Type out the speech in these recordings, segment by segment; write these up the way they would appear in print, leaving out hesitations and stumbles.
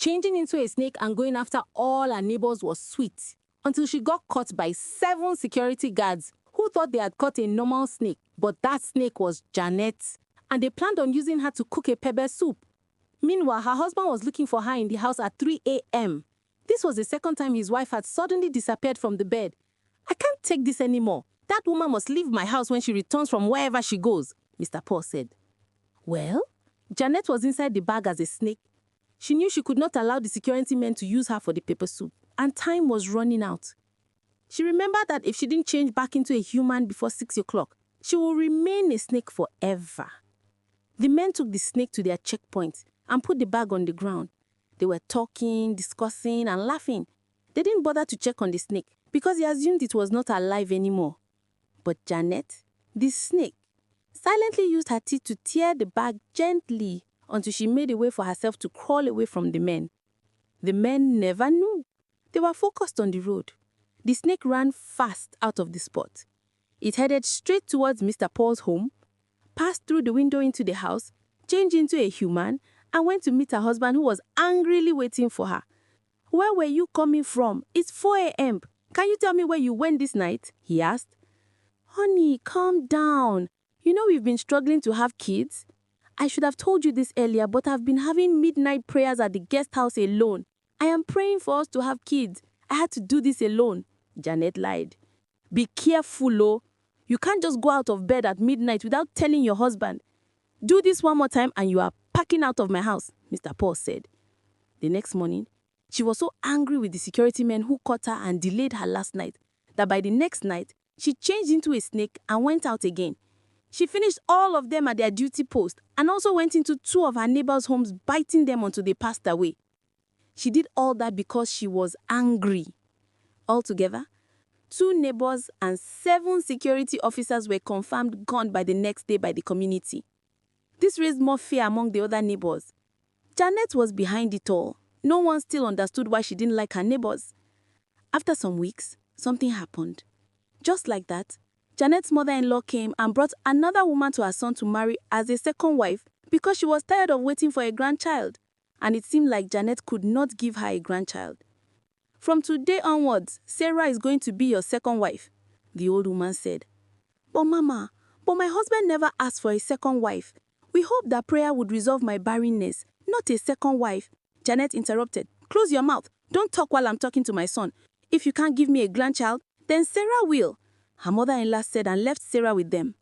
Changing into a snake and going after all her neighbors was sweet, until she got caught by 7 security guards who thought they had caught a normal snake, but that snake was Janet, and they planned on using her to cook a pepper soup. Meanwhile, her husband was looking for her in the house at 3 a.m. This was the second time his wife had suddenly disappeared from the bed. "I can't take this anymore. That woman must leave my house when she returns from wherever she goes," Mr. Paul said. Well, Janet was inside the bag as a snake. She knew she could not allow the security men to use her for the pepper soup, and time was running out. She remembered that if she didn't change back into a human before 6 o'clock, she would remain a snake forever. The men took the snake to their checkpoint and put the bag on the ground. They were talking, discussing, and laughing. They didn't bother to check on the snake because they assumed it was not alive anymore. But Janet, the snake, silently used her teeth to tear the bag gently until she made a way for herself to crawl away from the men. The men never knew. They were focused on the road. The snake ran fast out of the spot. It headed straight towards Mr. Paul's home, passed through the window into the house, changed into a human, and went to meet her husband, who was angrily waiting for her. "Where were you coming from? It's 4 a.m. Can you tell me where you went this night?" he asked. "Honey, calm down. You know we've been struggling to have kids. I should have told you this earlier, but I've been having midnight prayers at the guest house alone. I am praying for us to have kids. I had to do this alone," Janet lied. "Be careful, oh. You can't just go out of bed at midnight without telling your husband. Do this one more time and you are packing out of my house," Mr. Paul said. The next morning, she was so angry with the security men who caught her and delayed her last night that by the next night, she changed into a snake and went out again. She finished all of them at their duty post and also went into 2 of her neighbors' homes, biting them until they passed away. She did all that because she was angry. Altogether, 2 neighbors and 7 security officers were confirmed gone by the next day by the community. This raised more fear among the other neighbors. Janet was behind it all. No one still understood why she didn't like her neighbors. After some weeks, something happened. Just like that, Janet's mother-in-law came and brought another woman to her son to marry as a second wife because she was tired of waiting for a grandchild, and it seemed like Janet could not give her a grandchild. "From today onwards, Sarah is going to be your second wife," the old woman said. "But Mama, my husband never asked for a second wife. We hope that prayer would resolve my barrenness, not a second wife," Janet interrupted. "Close your mouth. Don't talk while I'm talking to my son. If you can't give me a grandchild, then Sarah will," her mother-in-law said, and left Sarah with them.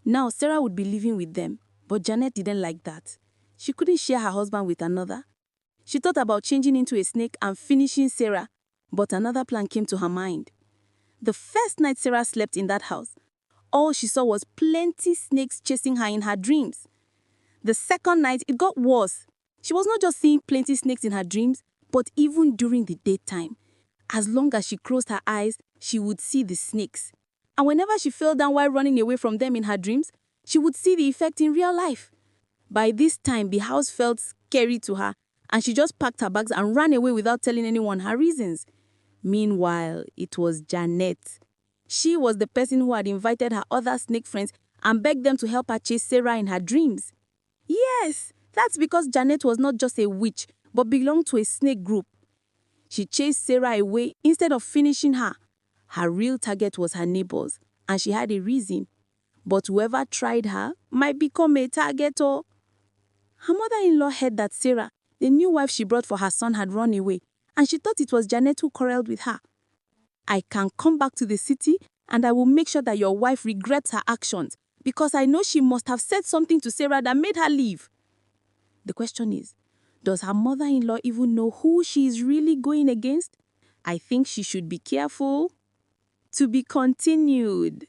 Now Sarah would be living with them, but Janet didn't like that. She couldn't share her husband with another. She thought about changing into a snake and finishing Sarah, but another plan came to her mind. The first night Sarah slept in that house, all she saw was plenty snakes chasing her in her dreams. The second night, it got worse. She was not just seeing plenty snakes in her dreams, but even during the daytime. As long as she closed her eyes, she would see the snakes. And whenever she fell down while running away from them in her dreams, she would see the effect in real life. By this time, the house felt scary to her, and she just packed her bags and ran away without telling anyone her reasons. Meanwhile, it was Janet. She was the person who had invited her other snake friends and begged them to help her chase Sarah in her dreams. Yes, that's because Janet was not just a witch, but belonged to a snake group. She chased Sarah away instead of finishing her. Her real target was her neighbors, and she had a reason. But whoever tried her might become a target. Or her mother-in-law heard that Sarah, the new wife she brought for her son, had run away, and she thought it was Janet who quarreled with her. "I can come back to the city, and I will make sure that your wife regrets her actions, because I know she must have said something to Sarah that made her leave." The question is, does her mother-in-law even know who she is really going against? I think she should be careful. To be continued.